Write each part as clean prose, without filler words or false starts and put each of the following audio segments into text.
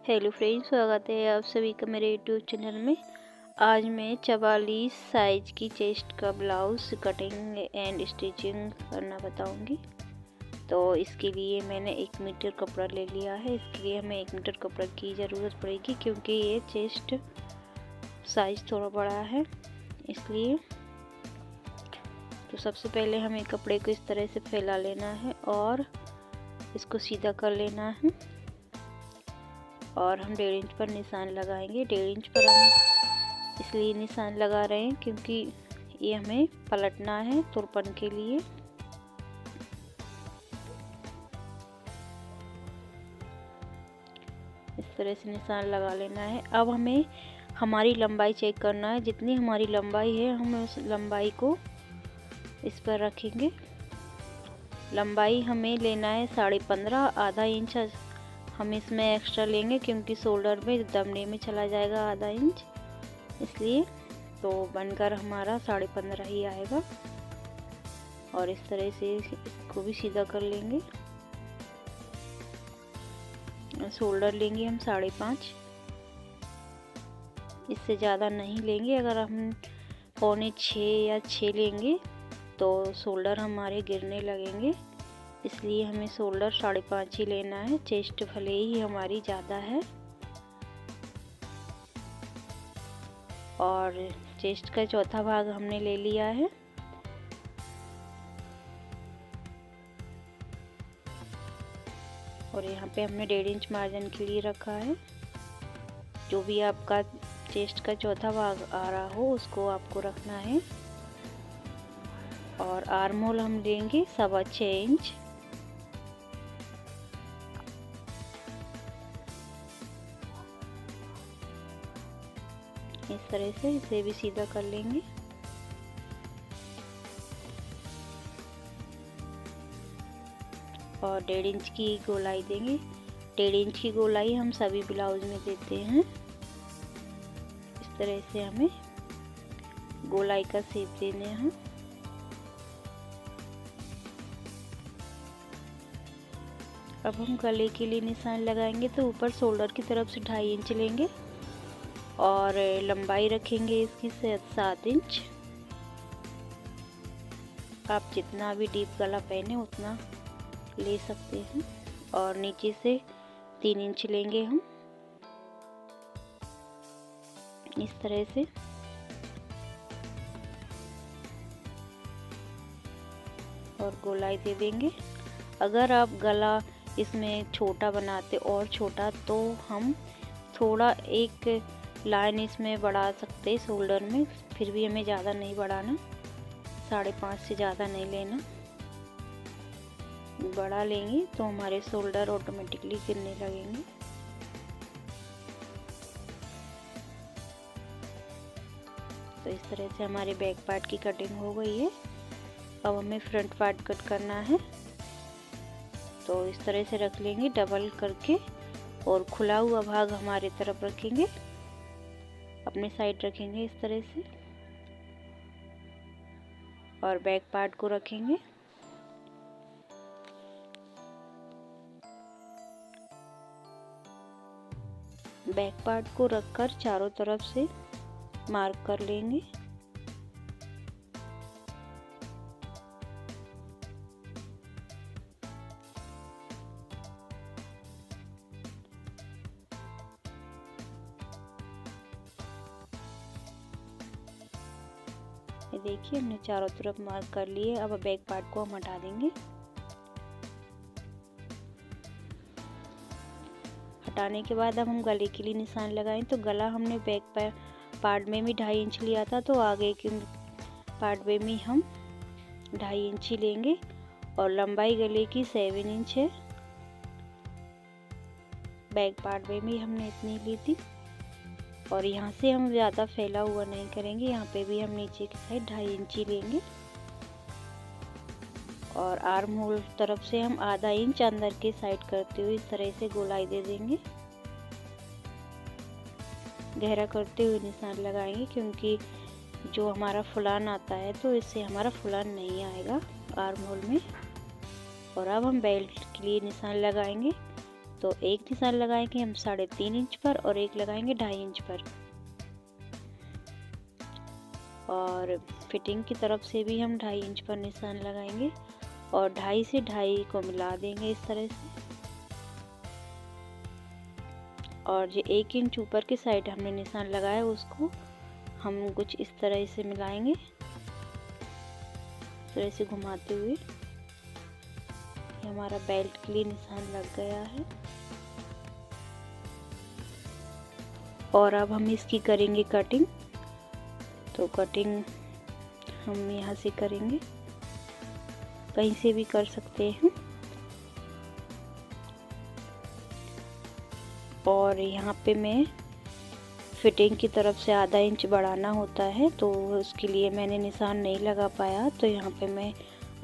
Hello friends, स्वागत है आप सभी का मेरे यूट्यूब चैनल में। आज मैं 44 साइज की चेस्ट का ब्लाउज़ कटिंग एंड स्टिचिंग करना बताऊंगी। तो इसके लिए मैंने 1 मीटर कपड़ा ले लिया है। इसके लिए हमें 1 मीटर कपड़ा की ज़रूरत पड़ेगी क्योंकि ये चेस्ट साइज थोड़ा बड़ा है इसलिए। तो सबसे पहले हमें कपड़े को इस तरह से फैला लेना है और इसको सीधा कर लेना है और हम 1.5 इंच पर निशान लगाएंगे। 1.5 इंच पर हम इसलिए निशान लगा रहे हैं क्योंकि ये हमें पलटना है तुरपन के लिए। इस तरह से निशान लगा लेना है। अब हमें हमारी लंबाई चेक करना है। जितनी हमारी लंबाई है हम उस लंबाई को इस पर रखेंगे। लंबाई हमें लेना है 15.5। आधा इंच हम इसमें एक्स्ट्रा लेंगे क्योंकि शोल्डर में दबने में चला जाएगा आधा इंच, इसलिए तो बनकर हमारा 15.5 ही आएगा। और इस तरह से इसको भी सीधा कर लेंगे। शोल्डर लेंगे हम 5.5, इससे ज़्यादा नहीं लेंगे। अगर हम 5.25 या 6 लेंगे तो शोल्डर हमारे गिरने लगेंगे, इसलिए हमें शोल्डर 5.5 ही लेना है। चेस्ट भले ही हमारी ज़्यादा है और चेस्ट का चौथा भाग हमने ले लिया है। और यहाँ पे हमने 1.5 इंच मार्जिन के लिए रखा है। जो भी आपका चेस्ट का चौथा भाग आ रहा हो उसको आपको रखना है। और आर्म होल हम लेंगे 6.25 इंच। इस तरह से इसे भी सीधा कर लेंगे। और 1.5 इंच की गोलाई देंगे। 1.5 इंच की गोलाई हम सभी ब्लाउज में देते हैं। इस तरह से हमें गोलाई का शेप देने हैं। अब हम गले के लिए निशान लगाएंगे तो ऊपर शोल्डर की तरफ से 2.5 इंच लेंगे और लंबाई रखेंगे इसकी 7 इंच। आप जितना भी डीप गला पहने उतना ले सकते हैं। और नीचे से 3 इंच लेंगे हम इस तरह से। और गोलाई दे देंगे। अगर आप गला इसमें छोटा बनाते और छोटा तो हम थोड़ा एक लाइन इसमें बढ़ा सकते शोल्डर में, फिर भी हमें ज़्यादा नहीं बढ़ाना। 5.5 से ज़्यादा नहीं लेना। बड़ा लेंगे तो हमारे शोल्डर ऑटोमेटिकली गिरने लगेंगे। तो इस तरह से हमारे बैक पार्ट की कटिंग हो गई है। अब हमें फ्रंट पार्ट कट करना है। तो इस तरह से रख लेंगे डबल करके और खुला हुआ भाग हमारे तरफ रखेंगे, अपने साइड रखेंगे इस तरह से। और बैक पार्ट को रखेंगे। बैक पार्ट को रखकर चारों तरफ से मार्क कर लेंगे। ये देखिए हमने चारों तरफ मार्क कर लिए। अब बैक पार्ट को हम हटा देंगे। हटाने के बाद अब हम गले के लिए निशान लगाएं। तो गला हमने बैक पार्ट में भी 2.5 इंच लिया था, तो आगे के पार्ट में भी हम 2.5 इंच ही लेंगे। और लंबाई गले की 7 इंच है। बैक पार्ट में भी हमने इतनी ली थी। और यहाँ से हम ज़्यादा फैला हुआ नहीं करेंगे। यहाँ पे भी हम नीचे की साइड 2.5 इंच ही लेंगे। और आर्म होल तरफ से हम आधा इंच अंदर के साइड करते हुए इस तरह से गोलाई दे देंगे। गहरा करते हुए निशान लगाएंगे क्योंकि जो हमारा फुलान आता है तो इससे हमारा फुलान नहीं आएगा आर्म होल में। और अब हम बेल्ट के लिए निशान लगाएंगे। तो एक निशान लगाएंगे हम 3.5 इंच पर और एक लगाएंगे 2.5 इंच पर। और फिटिंग की तरफ से भी हम 2.5 इंच पर निशान लगाएंगे और 2.5 से 2.5 को मिला देंगे इस तरह से। और जो 1 इंच ऊपर की साइड हमने निशान लगाया उसको हम कुछ इस तरह से मिलाएंगे, इस तरह से घुमाते हुए। ये हमारा बेल्ट के लिए निशान लग गया है। और अब हम इसकी करेंगे कटिंग। तो कटिंग हम यहाँ से करेंगे, कहीं से भी कर सकते हैं। और यहाँ पे मैं फिटिंग की तरफ से आधा इंच बढ़ाना होता है, तो उसके लिए मैंने निशान नहीं लगा पाया, तो यहाँ पे मैं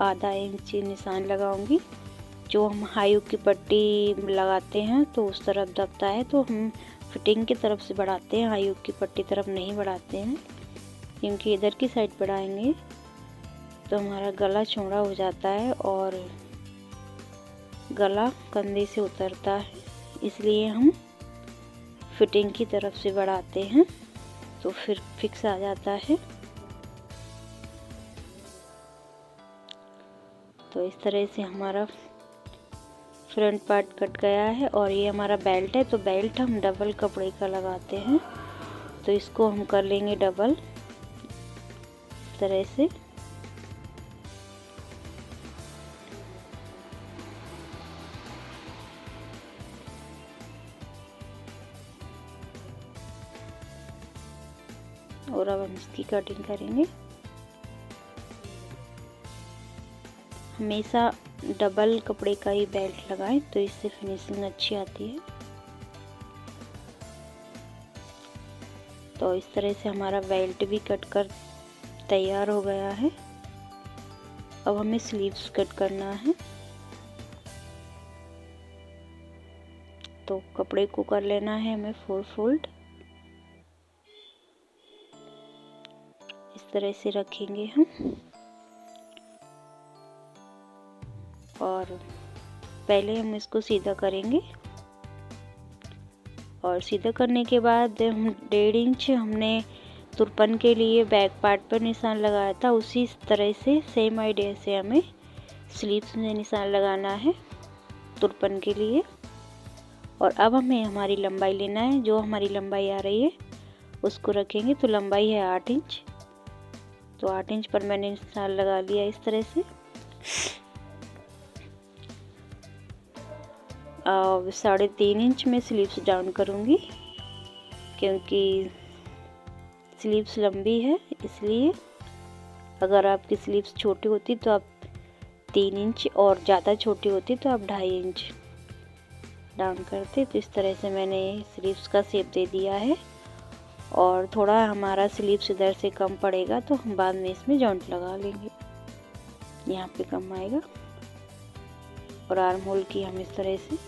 आधा इंच निशान लगाऊंगी। जो हम हाई हुक की पट्टी लगाते हैं तो उस तरफ दबता है, तो हम फिटिंग की तरफ से बढ़ाते हैं, हाई हुक की पट्टी तरफ नहीं बढ़ाते हैं, क्योंकि इधर की साइड बढ़ाएंगे तो हमारा गला चौड़ा हो जाता है और गला कंधे से उतरता है। इसलिए हम फिटिंग की तरफ से बढ़ाते हैं तो फिर फिक्स आ जाता है। तो इस तरह से हमारा फ्रंट पार्ट कट गया है। और ये हमारा बेल्ट है, तो बेल्ट हम डबल कपड़े का लगाते हैं, तो इसको हम कर लेंगे डबल इस तरह से। और अब हम इसकी कटिंग करेंगे। हमेशा डबल कपड़े का ही बेल्ट लगाएं, तो इससे फिनिशिंग अच्छी आती है। तो इस तरह से हमारा बेल्ट भी कट कर तैयार हो गया है। अब हमें स्लीव्स कट करना है, तो कपड़े को कर लेना है हमें 4 फोल्ड। इस तरह से रखेंगे हम। और पहले हम इसको सीधा करेंगे, और सीधा करने के बाद हम 1.5 इंच हमने तुरपन के लिए बैक पार्ट पर निशान लगाया था, उसी तरह से सेम आइडिया से हमें स्लीव्स में निशान लगाना है तुरपन के लिए। और अब हमें हमारी लंबाई लेना है, जो हमारी लंबाई आ रही है उसको रखेंगे। तो लंबाई है 8 इंच, तो 8 इंच पर मैंने निशान लगा लिया इस तरह से। 3.5 इंच में स्लीव्स डाउन करूँगी, क्योंकि स्लीव्स लंबी है, इसलिए। अगर आपकी स्लीव्स छोटी होती तो आप 3 इंच, और ज़्यादा छोटी होती तो आप 2.5 इंच डाउन करते। तो इस तरह से मैंने स्लीव्स का शेप दे दिया है। और थोड़ा हमारा स्लीव्स इधर से कम पड़ेगा तो हम बाद में इसमें जॉइंट लगा लेंगे, यहाँ पे कम आएगा। और आर्म होल की हम इस तरह से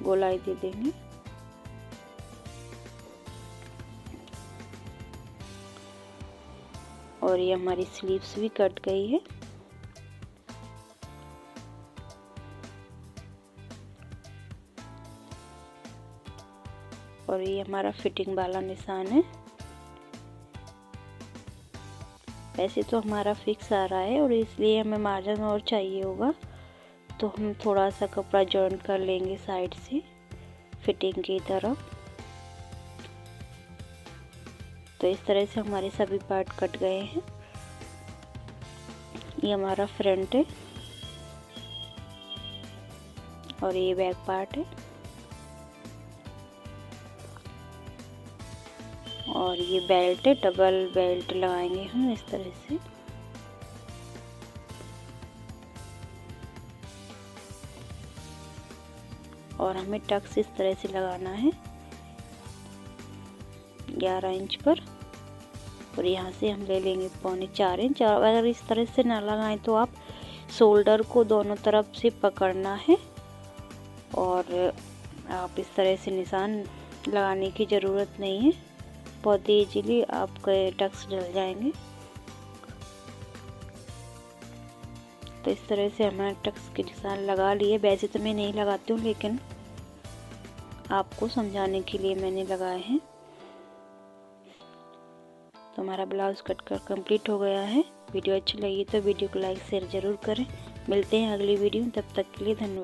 गोलाई दे देंगे। और ये हमारी स्लीव्स भी कट गई है। और ये हमारा फिटिंग वाला निशान है। वैसे तो हमारा फिक्स आ रहा है, और इसलिए हमें मार्जिन और चाहिए होगा, तो हम थोड़ा सा कपड़ा जॉइंट कर लेंगे साइड से फिटिंग की तरफ। तो इस तरह से हमारे सभी पार्ट कट गए हैं। ये हमारा फ्रंट है और ये बैक पार्ट है, और ये बेल्ट है, डबल बेल्ट लगाएंगे हम इस तरह से। और हमें टक्स इस तरह से लगाना है 11 इंच पर, और यहाँ से हम ले लेंगे 3.25 इंच। और अगर इस तरह से ना लगाएं तो आप शोल्डर को दोनों तरफ से पकड़ना है, और आप इस तरह से निशान लगाने की ज़रूरत नहीं है, बहुत ईजीली आपके टक्स डल जाएंगे। तो इस तरह से हमारे टक्स के निशान लगा लिए। वैसे तो मैं नहीं लगाती हूँ, लेकिन आपको समझाने के लिए मैंने लगाए हैं। तो हमारा ब्लाउज कट कर कंप्लीट हो गया है। वीडियो अच्छी लगी तो वीडियो को लाइक शेयर ज़रूर करें। मिलते हैं अगली वीडियो में, तब तक के लिए धन्यवाद।